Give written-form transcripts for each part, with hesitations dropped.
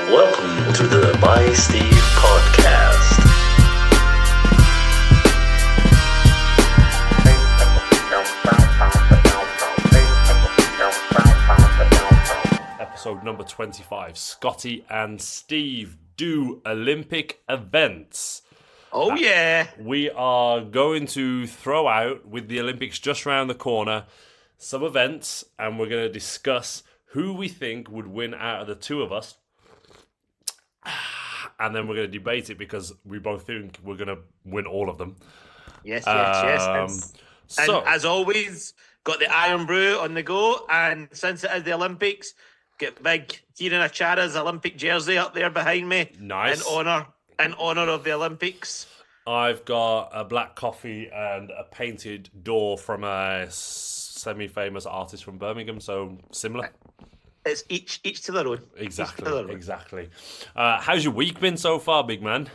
Welcome to the By Steve podcast. Episode number 25. Scotty and Steve do Olympic events. Oh, yeah. We are going to throw out, with the Olympics just around the corner, some events, and we're going to discuss who we think would win out of the two of us. And then we're going to debate it because we both think we're going to win all of them. Yes. So, And as always, got the Iron Brew on the go. And since it is the Olympics, get big Kieran Achara's Olympic jersey up there behind me. Nice. In honour of the Olympics. I've got a black coffee and a painted door from a semi-famous artist from Birmingham, so similar. It's each to their own. Exactly. How's your week been so far, big man?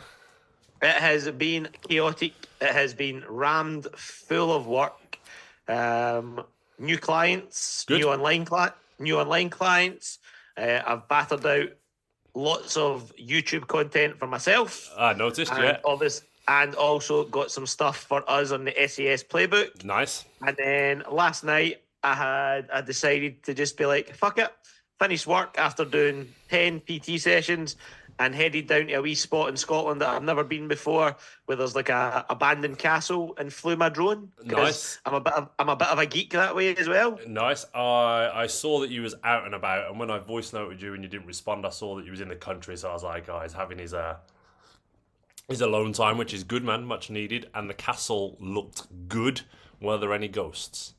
It has been chaotic. It has been rammed full of work. New clients, Good. new online clients. I've battered out lots of YouTube content for myself. I noticed, and and also got some stuff for us on the SAS playbook. Nice. And then last night I decided to just be like, fuck it. Finished work after doing 10 PT sessions and headed down to a wee spot in Scotland that I've never been before, where there's like a abandoned castle, and flew my drone. Nice. I'm a bit of a geek that way as well. Nice. I saw that you was out and about, and when I voice noted you and you didn't respond, I saw that you was in the country, so I was like, guys, having his alone time, which is good, man, much needed. And the castle looked good. Were there any ghosts?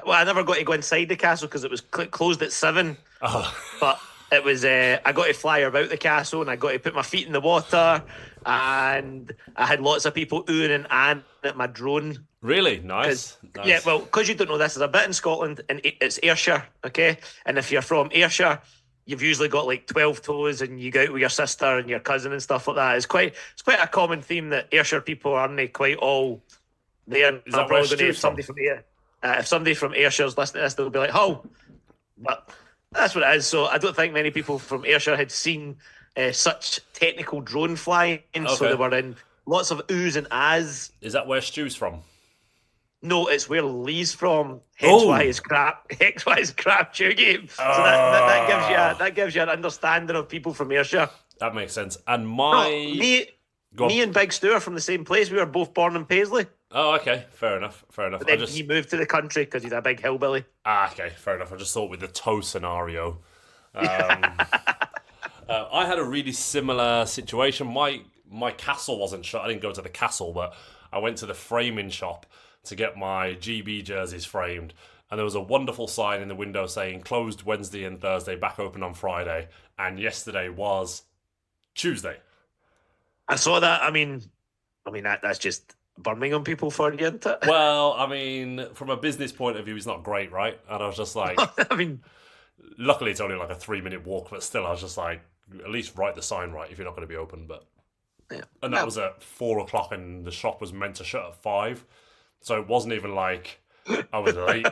Well, I never got to go inside the castle because it was closed at 7. Oh. But it was, I got to fly about the castle, and I got to put my feet in the water, and I had lots of people oohing and ahhing at my drone. Really? Nice. Yeah, well, because you don't know this, there's a bit in Scotland, and it's Ayrshire, okay? And if you're from Ayrshire, you've usually got like 12 toes, and you go out with your sister and your cousin and stuff like that. It's quite a common theme that Ayrshire people aren't quite all there. Is that where Stu's from? If somebody from Ayrshire's listening to this, they'll be like, oh, but that's what it is. So I don't think many people from Ayrshire had seen such technical drone flying. Okay. So they were in lots of oohs and ahs. Is that where Stu's from? No, it's where Lee's from. Hence why his crap chew game. So that gives you an understanding of people from Ayrshire. That makes sense. And Me and Big Stu are from the same place. We were both born in Paisley. Oh, okay. Fair enough. But then he moved to the country because he's a big hillbilly. Okay. Fair enough. I just thought with the toe scenario. I had a really similar situation. My castle wasn't shut. I didn't go to the castle, but I went to the framing shop to get my GB jerseys framed. And there was a wonderful sign in the window saying closed Wednesday and Thursday, back open on Friday. And yesterday was Tuesday. I saw that. I mean that's just Birmingham people for you, isn't it? Well, I mean, from a business point of view, it's not great, right? And I was just like, luckily it's only like a 3-minute walk, but still, I was just like, at least write the sign right if you're not going to be open. But yeah. And that was at 4:00, and the shop was meant to shut at 5, so it wasn't even like I was late.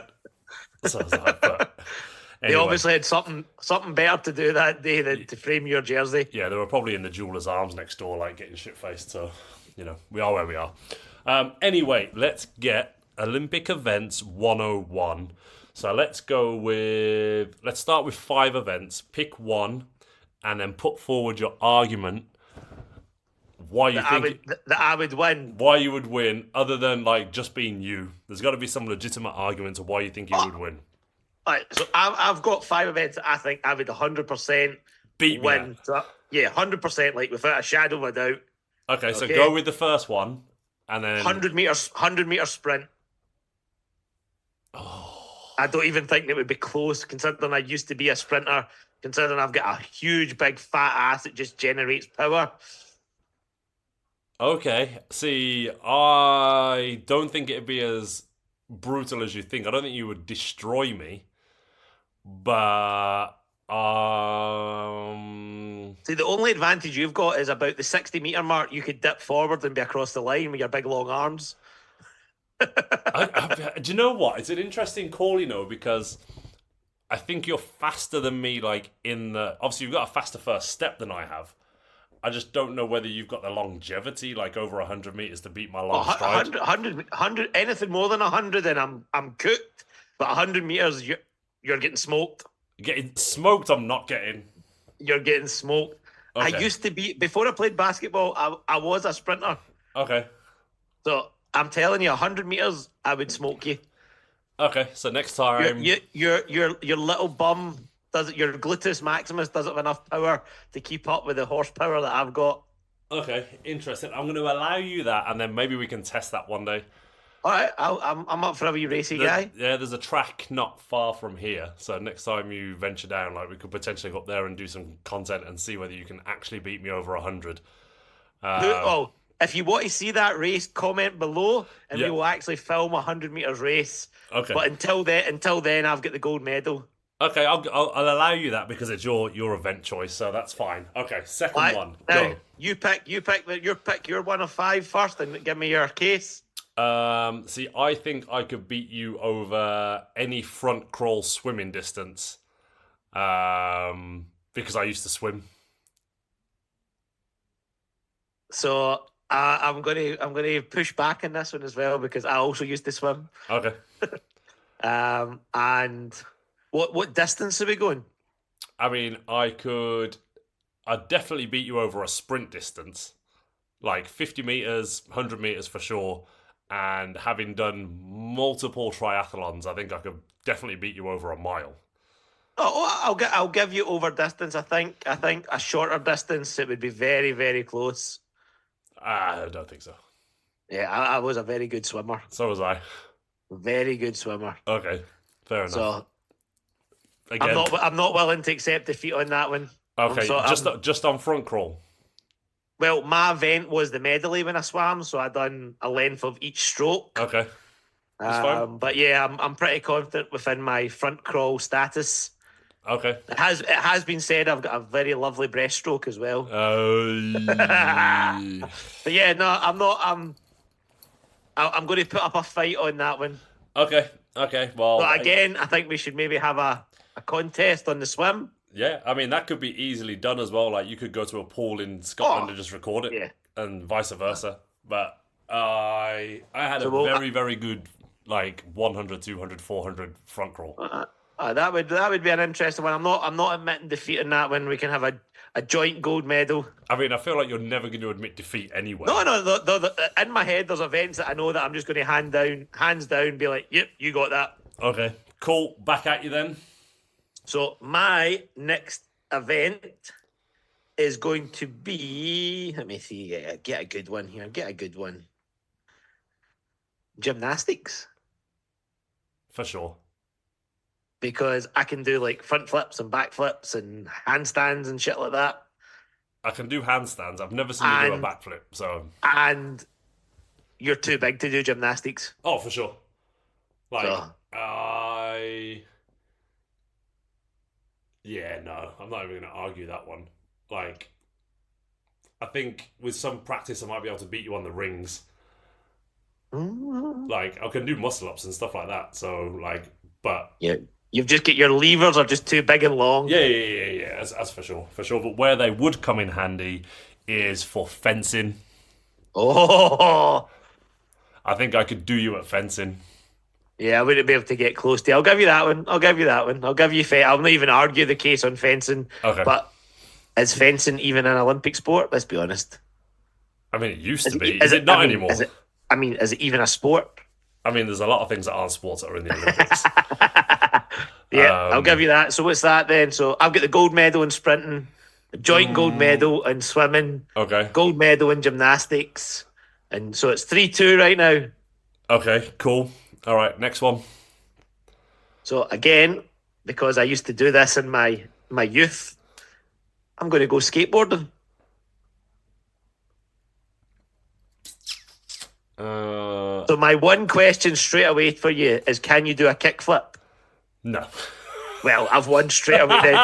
So I was like, but anyway. They obviously had something better to do that day than to frame your jersey. Yeah, they were probably in the Jeweller's Arms next door, like getting shit-faced. So, we are where we are. Anyway, let's get Olympic Events 101. So let's start with 5 events. Pick one, and then put forward your argument why you think that I would win. Why you would win, other than like just being you. There's got to be some legitimate argument of why you think you would win. All right, so I've got 5 events that I think I would 100% beat me win. So, yeah, 100%, like without a shadow of a doubt. Okay, so go with the first one, and then 100 meter sprint. Oh, I don't even think it would be close, considering I used to be a sprinter. Considering I've got a huge, big, fat ass that just generates power. Okay, see, I don't think it'd be as brutal as you think. I don't think you would destroy me, but see, the only advantage you've got is about the 60 meter mark. You could dip forward and be across the line with your big long arms. Do you know what? It's an interesting call, because I think you're faster than me. Like obviously you've got a faster first step than I have. I just don't know whether you've got the longevity, like over 100 meters, to beat my long stride. 100, anything more than 100, and I'm cooked. But 100 meters, you're getting smoked. Getting smoked, I'm not getting. You're getting smoked. Okay. I used to be, before I played basketball, I was a sprinter. Okay. So I'm telling you, 100 meters, I would smoke you. Okay, so next time... Your little bum, your gluteus maximus doesn't have enough power to keep up with the horsepower that I've got. Okay, interesting. I'm going to allow you that, and then maybe we can test that one day. All right, I'm up for a wee racy guy. Yeah, there's a track not far from here, so next time you venture down, like we could potentially go up there and do some content and see whether you can actually beat me over 100. If you want to see that race, comment below, and we will actually film a 100 meters race. Okay. But until then, I've got the gold medal. Okay, I'll allow you that because it's your event choice, so that's fine. Okay, second one. Now, Go. you pick your 1 of 5 first, and give me your case. See, I think I could beat you over any front crawl swimming distance, because I used to swim. So I'm gonna push back on this one as well because I also used to swim. Okay. And what distance are we going? I mean, I'd definitely beat you over a sprint distance, like 50 meters, 100 meters for sure. And having done multiple triathlons, I think I could definitely beat you over a mile. I'll give you over distance. I think a shorter distance, it would be very, very close. I don't think so. Yeah, I was a very good swimmer. So was I. Very good swimmer. Okay, fair enough. So again, I'm not willing to accept defeat on that one. Okay, just on front crawl. Well, my event was the medley when I swam, so I done a length of each stroke. Okay, that's fine. But yeah, I'm pretty confident within my front crawl status. Okay. It has been said I've got a very lovely breaststroke as well. But yeah, no, I'm not. I'm going to put up a fight on that one. Okay. Well, but again, I think we should maybe have a contest on the swim. Yeah, I mean that could be easily done as well. Like you could go to a pool in Scotland and just record it, and vice versa. But I had a very, very good like 100, 200, 400 front crawl. That would be an interesting one. I'm not admitting defeat in that one. We can have a joint gold medal. I mean, I feel like you're never going to admit defeat anyway. No. In my head, there's events that I know that I'm just going to hands down, be like, yep, you got that. Okay, cool. Back at you then. So my next event is going to be. Let me see. Get a good one here. Get a good one. Gymnastics. For sure. Because I can do like front flips and back flips and handstands and shit like that. I can do handstands. I've never seen you do a backflip. So. And you're too big to do gymnastics. Oh, for sure. Yeah, no, I'm not even going to argue that one. Like, I think with some practice, I might be able to beat you on the rings. Like, I can do muscle ups and stuff like that. So, like, but yeah. You've just got your levers are just too big and long. Yeah. That's for sure. But where they would come in handy is for fencing. Oh, I think I could do you at fencing. Yeah, I wouldn't be able to get close to you. I'll give you that one. I'll give you I'll not even argue the case on fencing. Okay. But is fencing even an Olympic sport? Let's be honest. I mean, it used to be. Is it not anymore? Is it even a sport? I mean, there's a lot of things that aren't sports that are in the Olympics. Yeah, I'll give you that. So what's that then? So I've got the gold medal in sprinting, the joint gold medal in swimming, gold medal in gymnastics, and so it's 3-2 right now. Okay, cool. All right, next one. So again, because I used to do this in my youth, I'm going to go skateboarding. So my one question straight away for you is, can you do a kickflip? No. Well, I've won straight away then.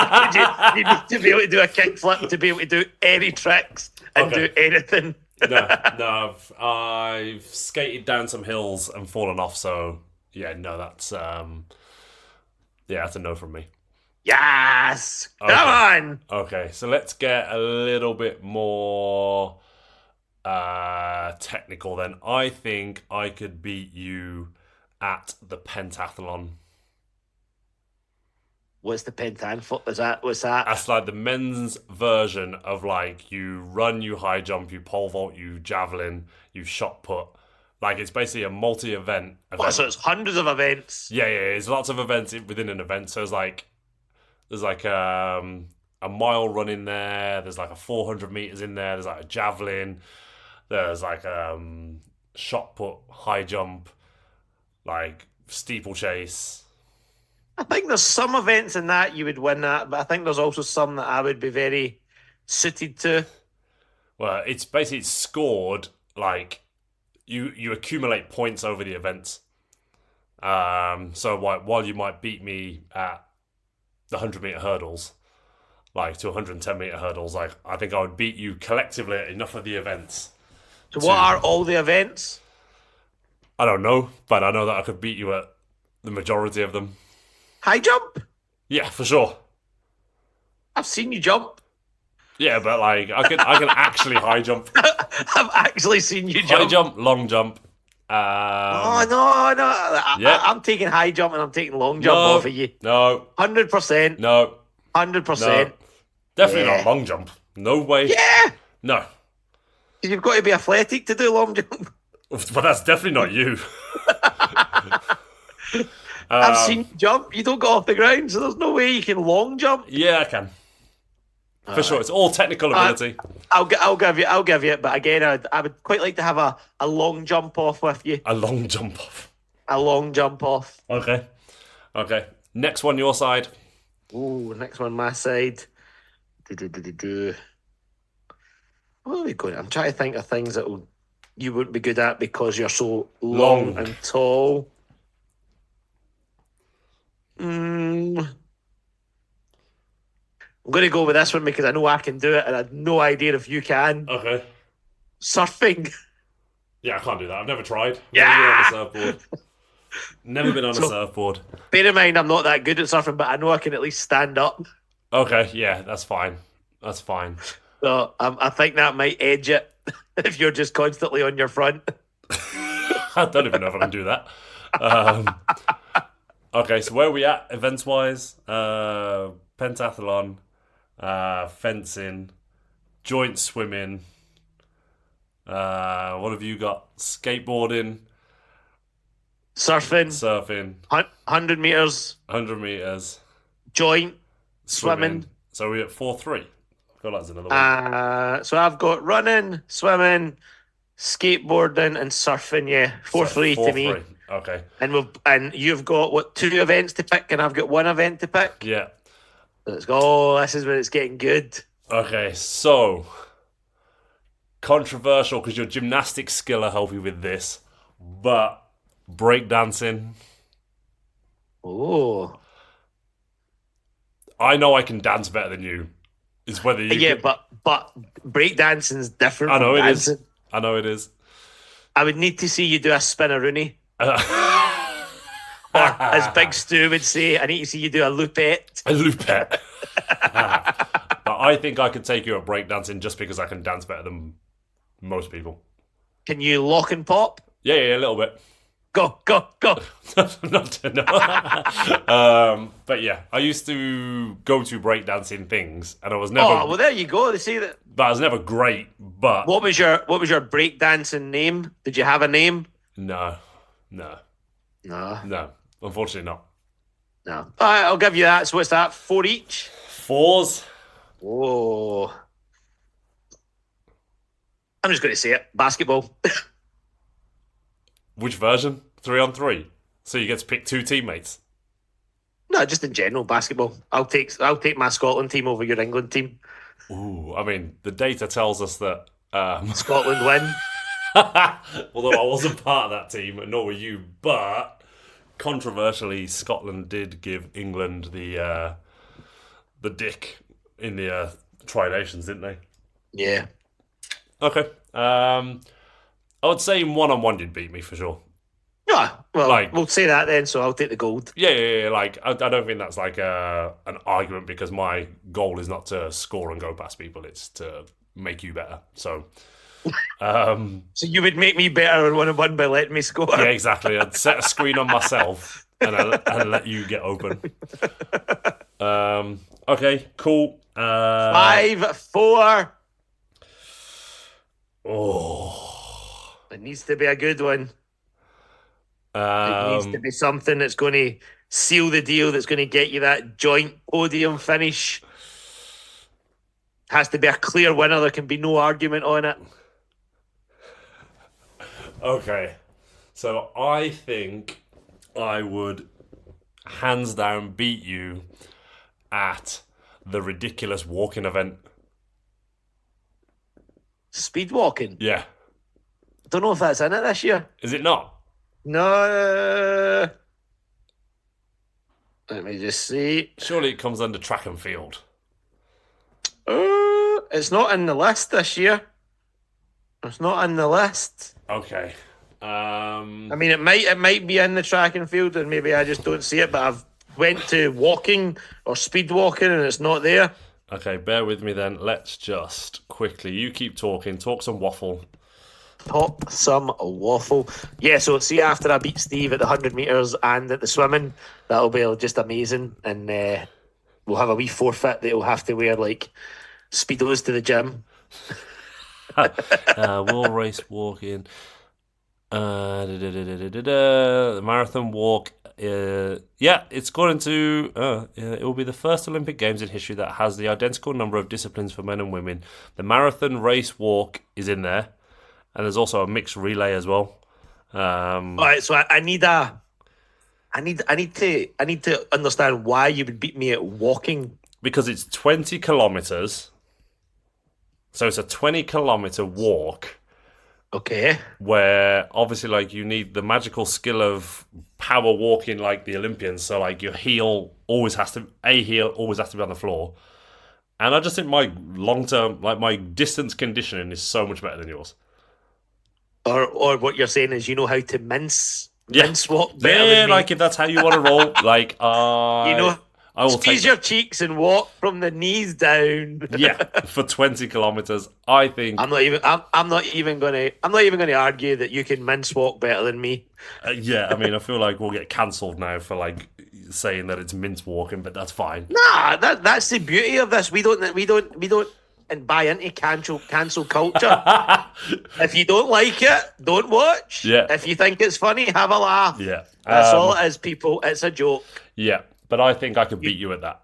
You need to be able to do a kickflip to be able to do any tricks and do anything. No, I've skated down some hills and fallen off, so yeah, no, that's a no from me. Yes! Okay. Come on! Okay, so let's get a little bit more technical then. I think I could beat you at the pentathlon. What's the pentathlon? What's that? That's like the men's version of like you run, you high jump, you pole vault, you javelin, you shot put. Like it's basically a multi-event event. Oh, so it's hundreds of events. Yeah, there's lots of events within an event. So there's like a mile run in there. There's like a 400 meters in there. There's like a javelin. There's like shot put, high jump, like steeplechase. I think there's some events in that you would win that, but I think there's also some that I would be very suited to. Well, it's scored like you accumulate points over the events. So while you might beat me at the 100-meter hurdles, like to 110-meter hurdles, like I think I would beat you collectively at enough of the events. So what are all the events? I don't know, but I know that I could beat you at the majority of them. High jump? Yeah, for sure. I've seen you jump. Yeah, but like I can actually high jump. I've actually seen you jump. High jump, long jump. Oh no! Yeah. I'm taking high jump and I'm taking long jump off of you. No. 100%. No. 100%. Definitely not long jump. No way. Yeah. No. You've got to be athletic to do long jump. But that's definitely not you. I've seen you jump. You don't go off the ground, so there's no way you can long jump. Yeah, I can. For sure, it's all technical ability. I'll give you it. But again, I would quite like to have a long jump off with you. A long jump off. A long jump off. Okay. Next one, your side. Ooh, next one, my side. What are we going? I'm trying to think of things that you wouldn't be good at because you're so long and tall. I'm going to go with this one because I know I can do it and I have no idea if you can. Okay. Surfing. Yeah, I can't do that. I've never tried. Yeah. Never been on a surfboard. Never been on a surfboard. Bear in mind, I'm not that good at surfing, but I know I can at least stand up. Okay, yeah, that's fine. So I think that might edge it if you're just constantly on your front. I don't even know if I can do that. Okay, so where are we at events-wise? Pentathlon, fencing, joint swimming. What have you got? Skateboarding, Surfing, 100 meters, 100 meters, joint, swimming. So we're at 4-3. I feel like there's another one. So I've got running, swimming, skateboarding, and surfing. Yeah, 4-3 to me. 4-3. Okay. And you've got what, 2 events to pick, and I've got 1 event to pick. Yeah. Let's go. This is where it's getting good. Okay, so controversial because your gymnastics skill will help you with this, but breakdancing. Oh. I know I can dance better than you. It's whether you. Yeah, can... but breakdancing's different. I know from it dancing. is. I know it is. I would need to see you do a spinneroonie. Or, as Big Stu would say, I need to see you do a loupette. A loupette. But I think I could take you at breakdancing just because I can dance better than most people. Can you lock and pop? Yeah, a little bit. Go. But yeah, I used to go to breakdancing things, and I was never. Oh well, there you go. They say that. But I was never great. But What was your breakdancing name? Did you have a name? No, unfortunately not. No. All right, I'll give you that. So what's that? 4 each? 4s. Oh. I'm just going to say it. Basketball. Which version? 3-on-3. So you get to pick 2 teammates. No, just in general, basketball. I'll take my Scotland team over your England team. Ooh, I mean, the data tells us that Scotland win. although I wasn't part of that team, nor were you, but controversially, Scotland did give England the dick in the Tri-Nations, didn't they? Yeah. Okay. I would say in 1-on-1 you'd beat me for sure. Yeah, well, Like- we'll say that then. So I'll take the gold. Yeah. Like, I don't think that's like an argument because my goal is not to score and go past people; it's to make you better. So, So you would make me better on 1-on-1 by letting me score. yeah, exactly. I'd set a screen on myself and let you get open. Okay, cool. 5-4. Oh. It needs to be a good one. It needs to be something that's going to seal the deal, that's going to get you that joint podium finish. Has to be a clear winner. There can be no argument on it. Okay, so I think I would hands down beat you at the ridiculous walking event. Speed walking. Yeah. Don't know if that's in it this year. Is it not? No. Let me just see. Surely it comes under track and field. It's not in the list this year. It's not in the list. Okay. I mean, it might be in the track and field, and maybe I just don't see it. But I've went to walking or speed walking, and it's not there. Okay, bear with me then. Let's just quickly. You keep talking. Talk some waffle. Talk some waffle. Yeah. So see, after I beat Steve at the 100 meters and at the swimming, that'll be just amazing, and we'll have a wee forfeit that he'll have to wear like speedos to the gym. Wall race walking. The marathon walk. Yeah, it's gone into. It will be the first Olympic Games in history that has the identical number of disciplines for men and women. The marathon race walk is in there, and there's also a mixed relay as well. All right. So I need to understand why you would beat me at walking. Because it's 20 kilometers. So it's a 20-kilometer walk. Okay. Where obviously, like, you need the magical skill of power walking like the Olympians. So, like, your heel always has to be on the floor. And I just think my long-term, like, my distance conditioning is so much better than yours. Or what you're saying is you know how to mince walk better Yeah, than me. like, if that's how you want to roll, like, You know, I will squeeze take your cheeks and walk from the knees down. Yeah, for 20 kilometers, I think. I'm not even gonna argue that you can mince walk better than me. Yeah, I mean, I feel like we'll get cancelled now for like saying that it's mince walking, but that's fine. Nah, that's the beauty of this. We don't and buy into cancel culture. If you don't like it, don't watch. Yeah. If you think it's funny, have a laugh. Yeah, That's all it is, people. It's a joke. Yeah, but I think I could beat you at that.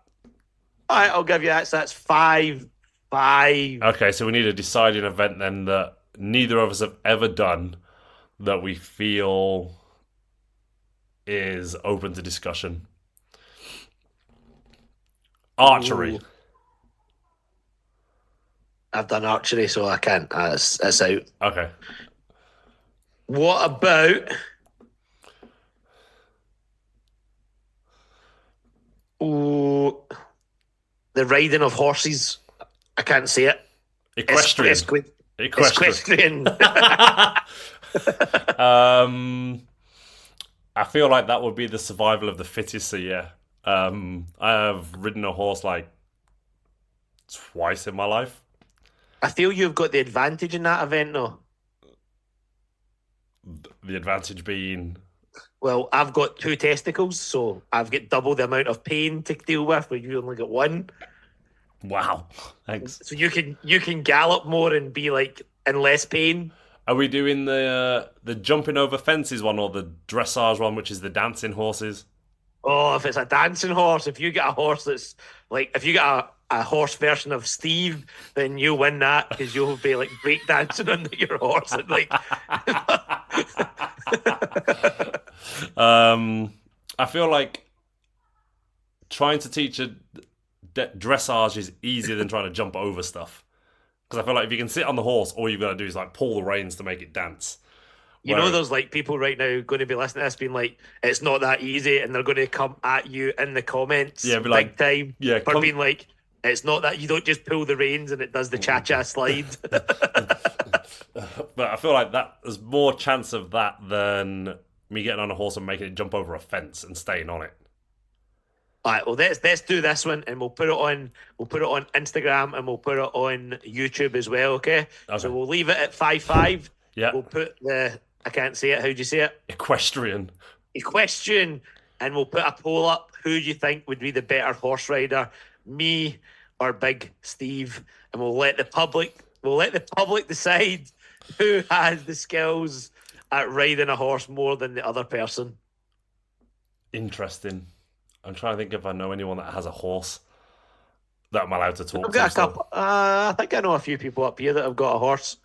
All right, I'll give you that. So that's 5-5. Okay, so we need a deciding event then that neither of us have ever done that we feel is open to discussion. Archery. Ooh. I've done archery, so I can't. That's out. Okay. What about? Ooh, the riding of horses. I can't say it. Equestrian. Equestrian. I feel like that would be the survival of the fittest. So yeah, I have ridden a horse like twice in my life. I feel you've got the advantage in that event, though. The advantage being, well, I've got 2 testicles, so I've got double the amount of pain to deal with, where you only got 1. wow, thanks. So you can gallop more and be like in less pain. Are we doing the jumping over fences one or the dressage one, which is the dancing horses? Oh, if it's a dancing horse, if you get a horse that's like, if you get a horse version of Steve, then you win that because you'll be like breakdancing under your horse and like. I feel like trying to teach a dressage is easier than trying to jump over stuff. Because I feel like if you can sit on the horse, all you've got to do is like pull the reins to make it dance. You know, there's like people right now going to be listening to this being like, it's not that easy, and they're going to come at you in the comments, be big like, time, yeah, for being like, it's not that you don't just pull the reins and it does the cha-cha slide. But I feel like that there's more chance of that than me getting on a horse and making it jump over a fence and staying on it. All right, well let's do this one, and we'll put it on Instagram, and we'll put it on YouTube as well. Okay. So we'll leave it at 5-5. Yeah. We'll put I can't say it. How do you say it? Equestrian. And we'll put a poll up. Who do you think would be the better horse rider, me or Big Steve? And we'll let the public decide who has the skills at riding a horse more than the other person. Interesting. I'm trying to think if I know anyone that has a horse that I'm allowed to talk I've got to. a couple. I think I know a few people up here that have got a horse.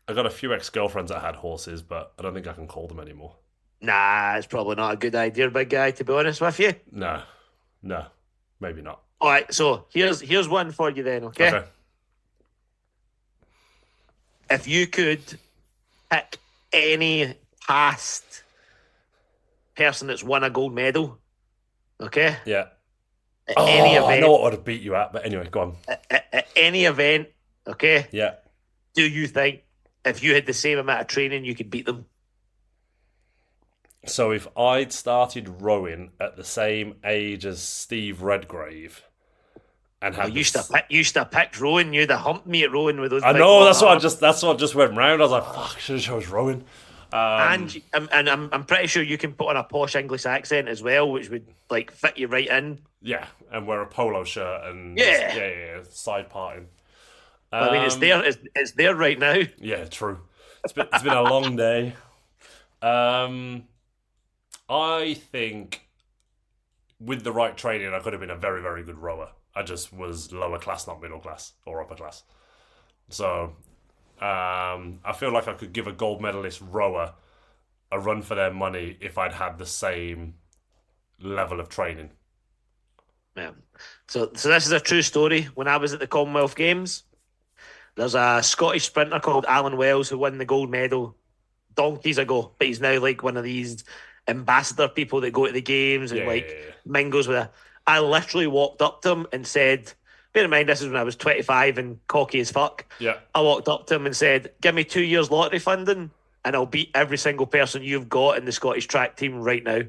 I got a few ex-girlfriends that had horses, but I don't think I can call them anymore. Nah, it's probably not a good idea, big guy, to be honest with you. No, maybe not. All right, so here's one for you then, okay? If you could pick any past person that's won a gold medal, okay? Yeah. At any event, I know what I would have beat you at, but anyway, go on. At any event, okay? Yeah. Do you think if you had the same amount of training, you could beat them? So if I'd started rowing at the same age as Steve Redgrave, and had used to pick rowing, you'd have humped me at rowing with those. I know that's what I just went round. I was like, fuck, should have chose rowing. And I'm pretty sure you can put on a posh English accent as well, which would like fit you right in. Yeah, and wear a polo shirt and yeah, side parting. I mean, it's there right now. Yeah, true. It's been a long day. I think with the right training, I could have been a very, very good rower. I just was lower class, not middle class or upper class. So I feel like I could give a gold medalist rower a run for their money if I'd had the same level of training. Yeah. So this is a true story. When I was at the Commonwealth Games, there's a Scottish sprinter called Alan Wells who won the gold medal donkeys ago, but he's now like one of these ambassador people that go to the games and mingles with I literally walked up to him and said, bear in mind this is when I was 25 and cocky as fuck. Yeah. I walked up to him and said, give me 2 years lottery funding and I'll beat every single person you've got in the Scottish track team right now.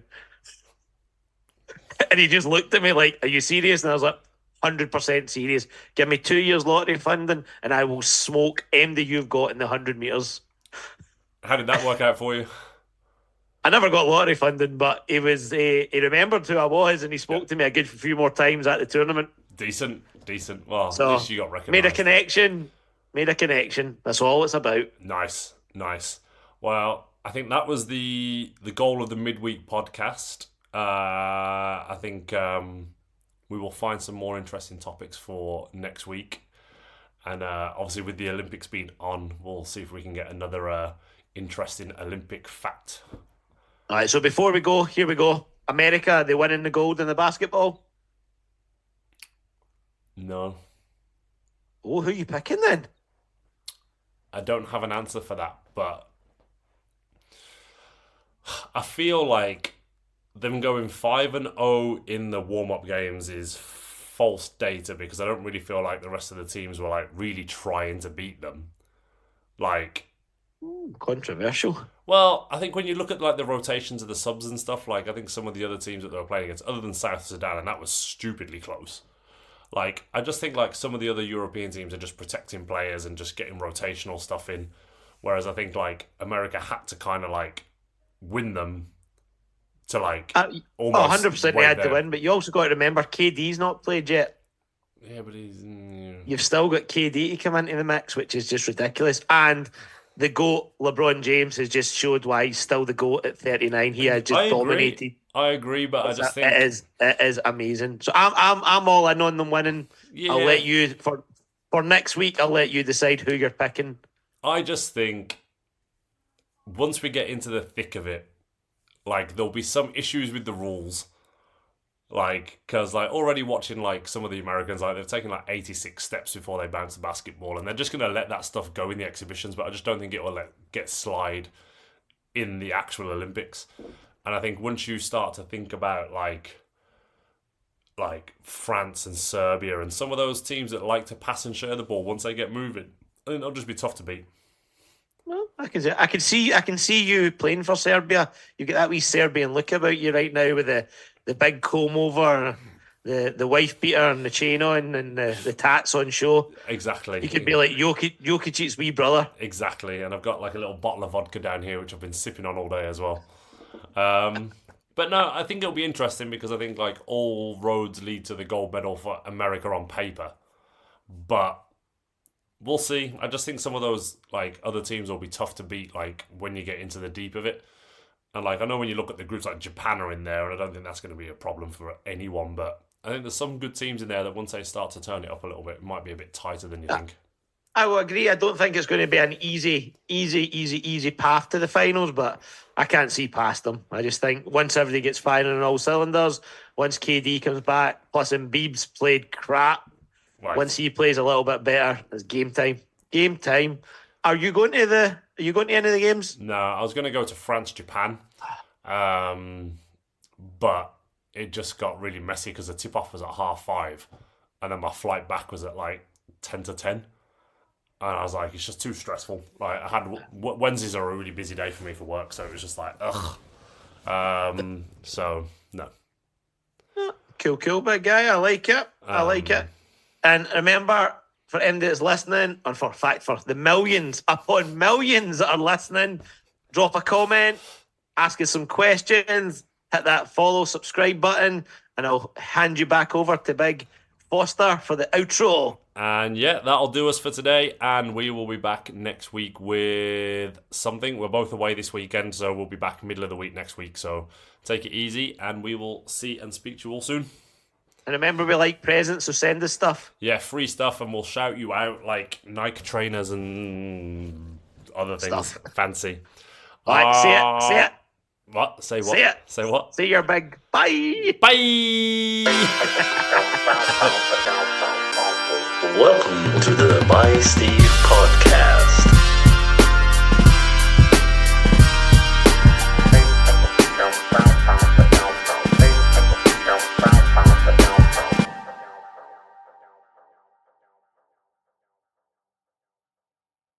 And he just looked at me like, are you serious? And I was like, 100% serious. Give me 2 years lottery funding and I will smoke MD you've got in the 100 metres. How did that work out for you? I never got lottery funding, but he remembered who I was and he spoke to me a good few more times at the tournament. Decent. Well, so, at least you got recognised. Made a connection. That's all it's about. Nice. Well, I think that was the goal of the midweek podcast. I think we will find some more interesting topics for next week. And obviously with the Olympics being on, we'll see if we can get another interesting Olympic fact. All right, so before we go, here we go. America, they winning the gold in the basketball? No. Oh, who are you picking then? I don't have an answer for that, but I feel like them going 5-0 in the warm-up games is false data because I don't really feel like the rest of the teams were like really trying to beat them. Like, controversial. Well, I think when you look at like the rotations of the subs and stuff, like I think some of the other teams that they were playing against, other than South Sudan, and that was stupidly close. Like, I just think like some of the other European teams are just protecting players and just getting rotational stuff in. Whereas I think like America had to kind of like win them to like almost 100% they had to win, but you also got to remember KD's not played yet. Yeah, but he's... You've still got KD to come into the mix, which is just ridiculous. And the GOAT, LeBron James, has just showed why he's still the GOAT at 39. He has just dominated. I agree, but I just think it is amazing. So I'm all in on them winning. Yeah. I'll let you for next week. I'll let you decide who you're picking. I just think once we get into the thick of it, like there'll be some issues with the rules. Like, because like already watching like some of the Americans, like they've taken like 86 steps before they bounce the basketball, and they're just going to let that stuff go in the exhibitions. But I just don't think it will get slide in the actual Olympics. And I think once you start to think about like France and Serbia and some of those teams that like to pass and share the ball, once they get moving, I think they'll just be tough to beat. Well, I can see you playing for Serbia. You get that wee Serbian look about you right now with the big comb over, the wife beater and the chain on and the tats on show. Exactly. You could be like Jokic's wee brother. Exactly, and I've got like a little bottle of vodka down here, which I've been sipping on all day as well. But no, I think it'll be interesting because I think like all roads lead to the gold medal for America on paper. But we'll see. I just think some of those like other teams will be tough to beat like when you get into the deep of it. And like I know when you look at the groups like Japan are in there, and I don't think that's going to be a problem for anyone, but I think there's some good teams in there that once they start to turn it up a little bit, it might be a bit tighter than you think. I will agree. I don't think it's going to be an easy path to the finals, but I can't see past them. I just think once everybody gets firing on all cylinders, once KD comes back, plus Embiid's played crap, Right. once he plays a little bit better, it's game time. Game time. Are you going to any of the games? No, I was going to go to France, Japan, but it just got really messy because the tip-off was at 5:30, and then my flight back was at like 10 to 10. And I was like, it's just too stressful. Like I had Wednesdays are a really busy day for me for work, so it was just like, ugh. So no. Cool, big guy. I like it. I like it. And remember, for anybody that's listening, and for the millions upon millions that are listening, drop a comment, ask us some questions, hit that follow, subscribe button, and I'll hand you back over to Big Foster for the outro. And yeah, that'll do us for today. And we will be back next week with something. We're both away this weekend, so we'll be back middle of the week next week. So take it easy, and we will see and speak to you all soon. And remember, we like presents, so send us stuff. Yeah, free stuff, and we'll shout you out like Nike trainers and other things fancy. All right, say it. What? Say what? Say it. Say what? Say your big bye. Bye. Welcome to the By Steve podcast.